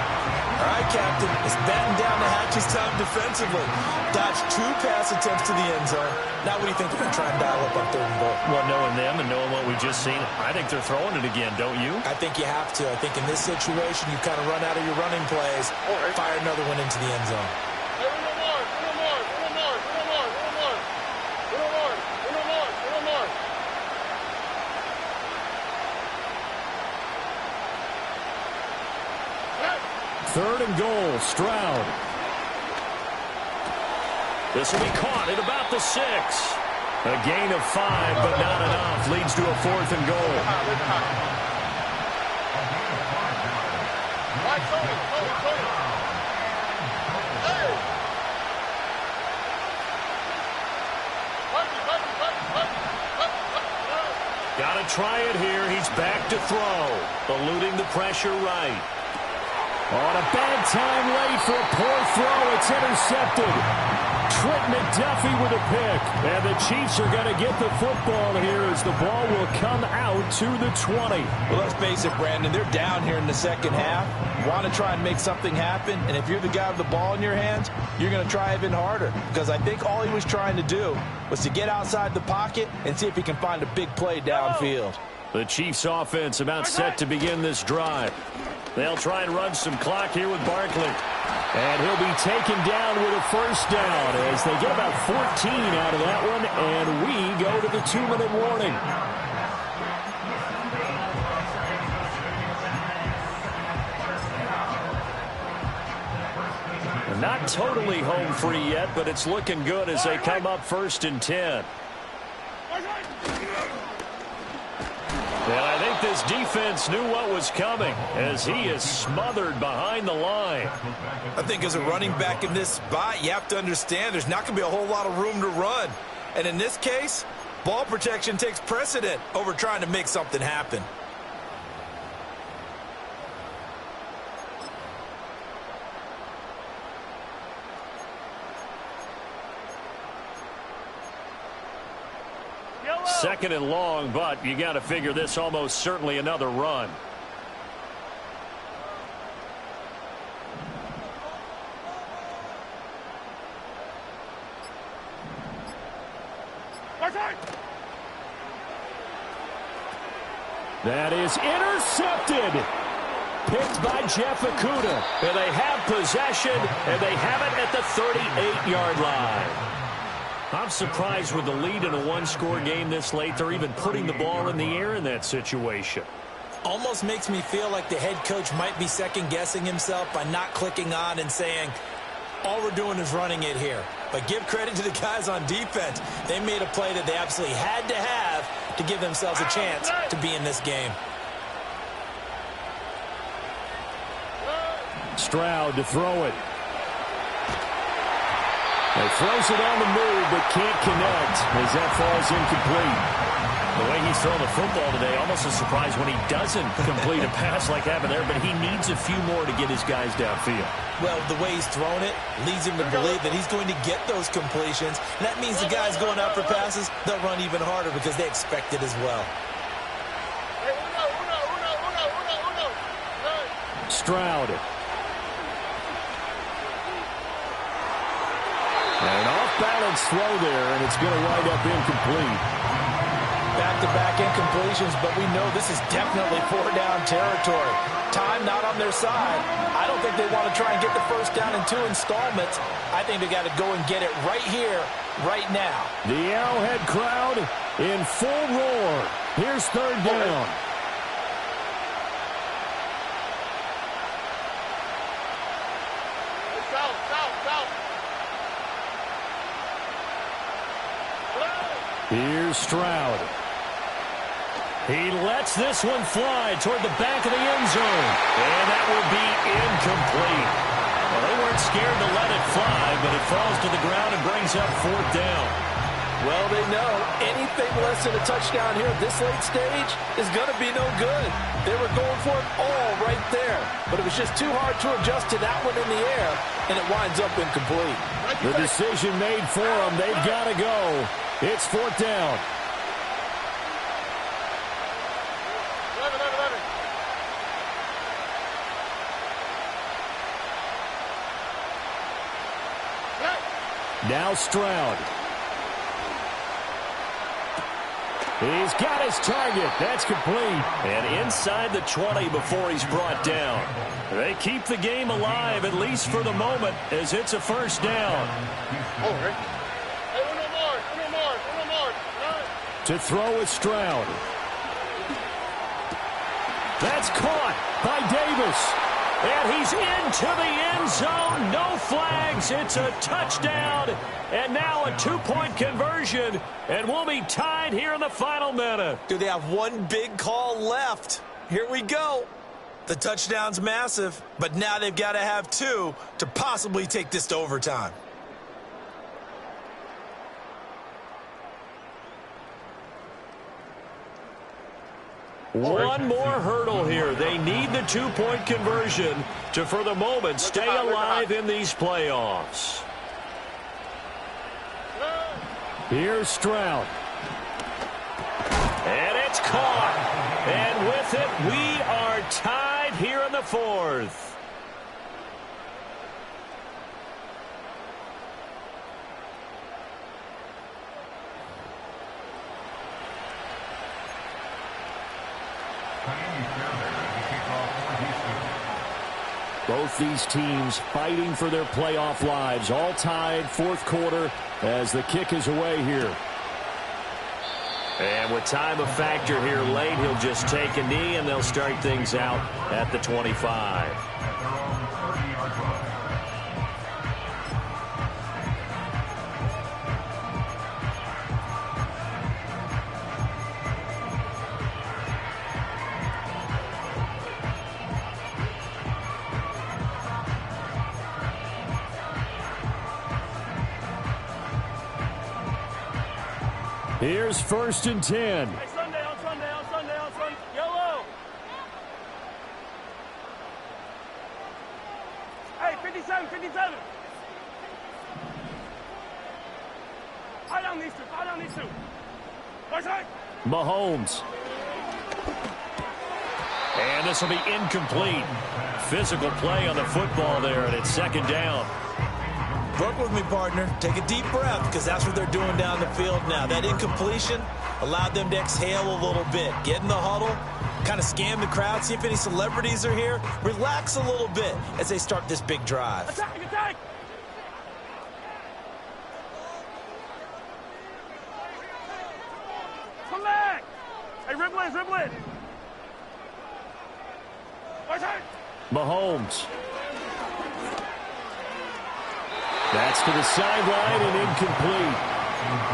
S4: All right, Captain. It's batten down the hatches time defensively. Dodged 2 pass attempts to the end zone. Now what do you think they're going to try and dial up on 3rd and goal?
S2: Well, knowing them and knowing what we just seen, I think they're throwing it again, don't you?
S4: I think you have to. I think in this situation, you kind of run out of your running plays, fire another one into the end zone.
S6: Third and goal, Stroud.
S2: This will be caught at about the 6. A gain of 5, but not enough. half leads to a 4th and goal. Got to try it here. He's back to throw. Eluding the pressure right.
S6: On a bad time late for a poor throw. It's intercepted. Trent McDuffie with a pick. And the Chiefs are going to get the football here as the ball will come out to the 20.
S4: Well, let's face it, Brandon. They're down here in the second half. Want to try and make something happen. And if you're the guy with the ball in your hands, you're going to try even harder. Because I think all he was trying to do was to get outside the pocket and see if he can find a big play downfield.
S2: The Chiefs offense about set to begin this drive. They'll try and run some clock here with Barkley.
S6: And he'll be taken down with a first down as they get about 14 out of that one, and we go to the 2-minute warning.
S2: Not totally home free yet, but it's looking good as they come up 1st and 10. And I think this defense knew what was coming as he is smothered behind the line.
S4: I think as a running back in this spot, you have to understand there's not going to be a whole lot of room to run. And in this case, ball protection takes precedent over trying to make something happen.
S2: Second and long, but you got to figure this almost certainly another run.
S6: That is intercepted. Picked by Jeff Okudah.
S2: And they have possession, and they have it at the 38-yard line. I'm surprised with the lead in a one-score game this late, they're even putting the ball in the air in that situation.
S4: Almost makes me feel like the head coach might be second-guessing himself by not clicking on and saying, all we're doing is running it here. But give credit to the guys on defense. They made a play that they absolutely had to have to give themselves a chance to be in this game.
S6: Stroud to throw it. He throws it on the move, but can't connect as that falls incomplete.
S2: The way he's throwing the football today, almost a surprise when he doesn't complete a pass like happened there, but he needs a few more to get his guys downfield.
S4: Well, the way he's thrown it leads him to believe that he's going to get those completions. And that means the guys going out for passes, they'll run even harder because they expect it as well.
S6: Stroud. And an off-balance throw there, and it's going to wind up incomplete.
S4: Back-to-back incompletions, but we know this is definitely 4-down territory. Time not on their side. I don't think they want to try and get the first down in 2 installments. I think they got to go and get it right here, right now.
S6: The Arrowhead crowd in full roar. Here's 3rd down. Here's Stroud. He lets this one fly toward the back of the end zone.
S2: And that will be incomplete. Well, they weren't scared to let it fly, but it falls to the ground and brings up 4th down.
S3: Well, they know anything less than a touchdown here at this late stage is going to be no good. They were going for it all right there, but it was just too hard to adjust to that one in the air, and it winds up incomplete.
S6: The decision made for them. They've got to go. It's 4th down. Now Stroud. He's got his target. That's complete.
S2: And inside the 20 before he's brought down. They keep the game alive, at least for the moment, as it's a first down.
S6: To throw with Stroud. That's caught by Davis.
S2: And he's into the end zone. No flags. It's a touchdown. And now a two-point conversion. And we'll be tied here in the final minute.
S4: Do they have one big call left? Here we go. The touchdown's massive, but now they've got to have two to possibly take this to overtime.
S2: One more hurdle here. They need the two-point conversion to, for the moment, stay alive in these playoffs.
S6: Here's Stroud.
S2: And it's caught. And with it, we are tied here in the fourth.
S6: Both these teams fighting for their playoff lives, all tied fourth quarter as the kick is away here.
S2: And with time a factor here late, he'll just take a knee and they'll start things out at the 25.
S6: Here's 1st and 10.
S5: Hey, Sunday, on Sunday. Yellow. Hey, 57. Fire down these two. Right side.
S6: Mahomes.
S2: And this will be incomplete. Physical play on the football there, and it's second down.
S4: Work with me, partner. Take a deep breath, because that's what they're doing down the field now. That incompletion allowed them to exhale a little bit. Get in the huddle, kind of scan the crowd, see if any celebrities are here. Relax a little bit as they start this big drive.
S5: Attack. Come back. Hey, ribble in. Right side.
S6: Mahomes. That's to the sideline and incomplete.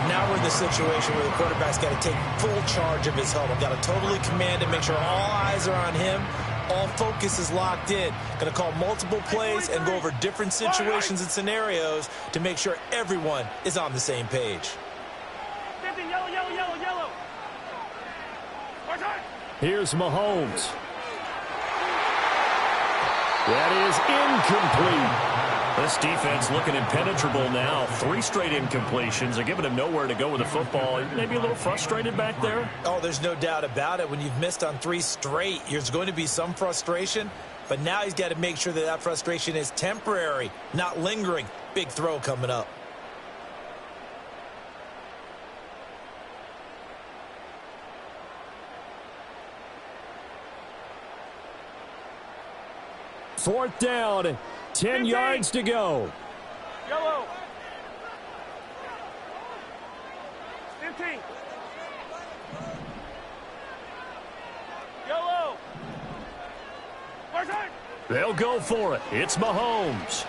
S4: Now we're in the situation where the quarterback's got to take full charge of his huddle. Got to totally command it, make sure all eyes are on him. All focus is locked in. Going to call multiple plays and go over different situations and scenarios to make sure everyone is on the same page.
S5: 50, yellow. Right side.
S6: Here's Mahomes. That is incomplete.
S2: This defense looking impenetrable now. 3 straight incompletions. They're giving him nowhere to go with the football. Maybe a little frustrated back there.
S4: Oh, there's no doubt about it. When you've missed on 3 straight, there's going to be some frustration. But now he's got to make sure that that frustration is temporary, not lingering. Big throw coming up.
S6: Fourth down. 10 yards to go.
S5: Yellow. 15. Yellow. Right side.
S2: They'll go for it. It's Mahomes.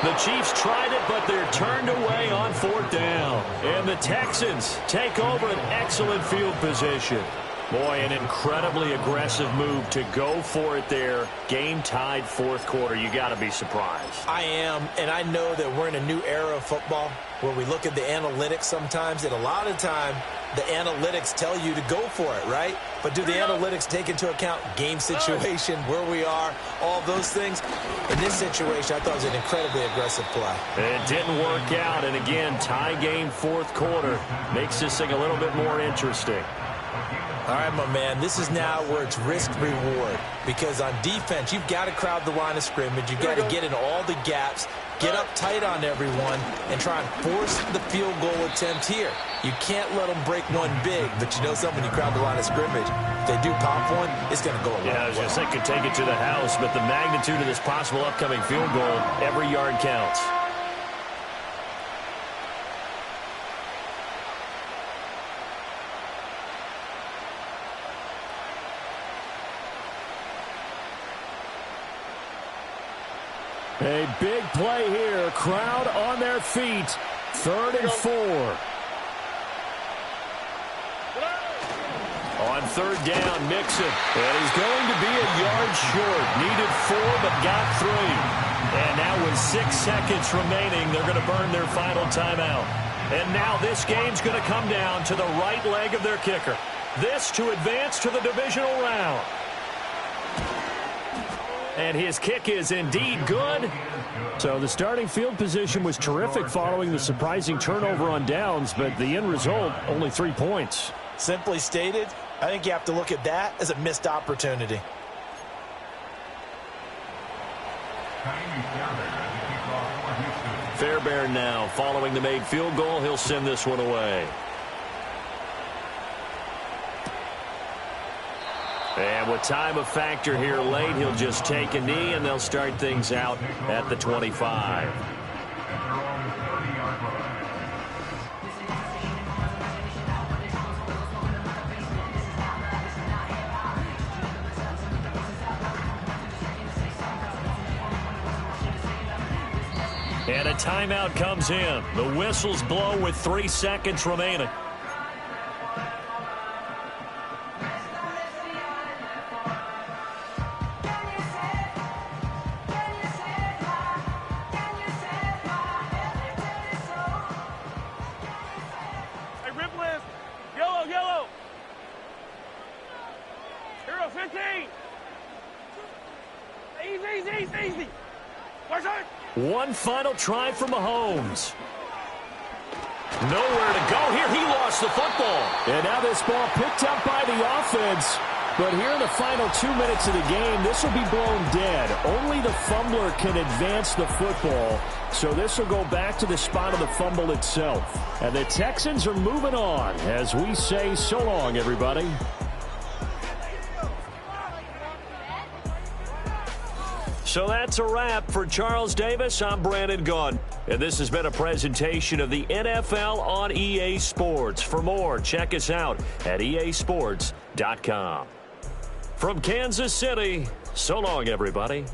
S2: The Chiefs tried it, but they're turned away on fourth down. And the Texans take over an excellent field position. Boy, an incredibly aggressive move to go for it there. Game tied fourth quarter. You got to be surprised.
S4: I am, and I know that we're in a new era of football where we look at the analytics sometimes, and a lot of time the analytics tell you to go for it, right? But do the analytics take into account game situation, where we are, all those things? In this situation, I thought it was an incredibly aggressive play.
S2: It didn't work out, and again, tie game fourth quarter makes this thing a little bit more interesting.
S4: All right, my man, this is now where it's risk-reward, because on defense, you've got to crowd the line of scrimmage. You've got to get in all the gaps, get up tight on everyone, and try and force the field goal attempt here. You can't let them break one big, but you know something, when you crowd the line of scrimmage, if they do pop one, it's going to go a long way.
S2: Yeah, I was just thinking take it to the house, but the magnitude of this possible upcoming field goal, every yard counts.
S6: A big play here. Crowd on their feet. 3rd and 4. On 3rd down, Mixon. And he's going to be a yard short. Needed 4, but got 3. And now with 6 seconds remaining, they're going to burn their final timeout. And now this game's going to come down to the right leg of their kicker. This to advance to the divisional round. And his kick is indeed good. So the starting field position was terrific following the surprising turnover on downs, but the end result, only 3 points.
S4: Simply stated, I think you have to look at that as a missed opportunity.
S2: Fairbairn now following the made field goal. He'll send this one away. And with time a factor here late, he'll just take a knee, and they'll start things out at the 25. And a timeout comes in. The whistles blow with 3 seconds remaining.
S5: Hey, rip list. Yellow, yellow. Hero 15. Easy. Watch out.
S2: One final try for Mahomes. Nowhere to go here. He lost the football.
S6: And now this ball picked up by the offense. But here in the final 2 minutes of the game, this will be blown dead. Only the fumbler can advance the football. So this will go back to the spot of the fumble itself. And the Texans are moving on as we say so long, everybody.
S2: So that's a wrap for Charles Davis. I'm Brandon Gunn. And this has been a presentation of the NFL on EA Sports. For more, check us out at easports.com. From Kansas City, so long, everybody.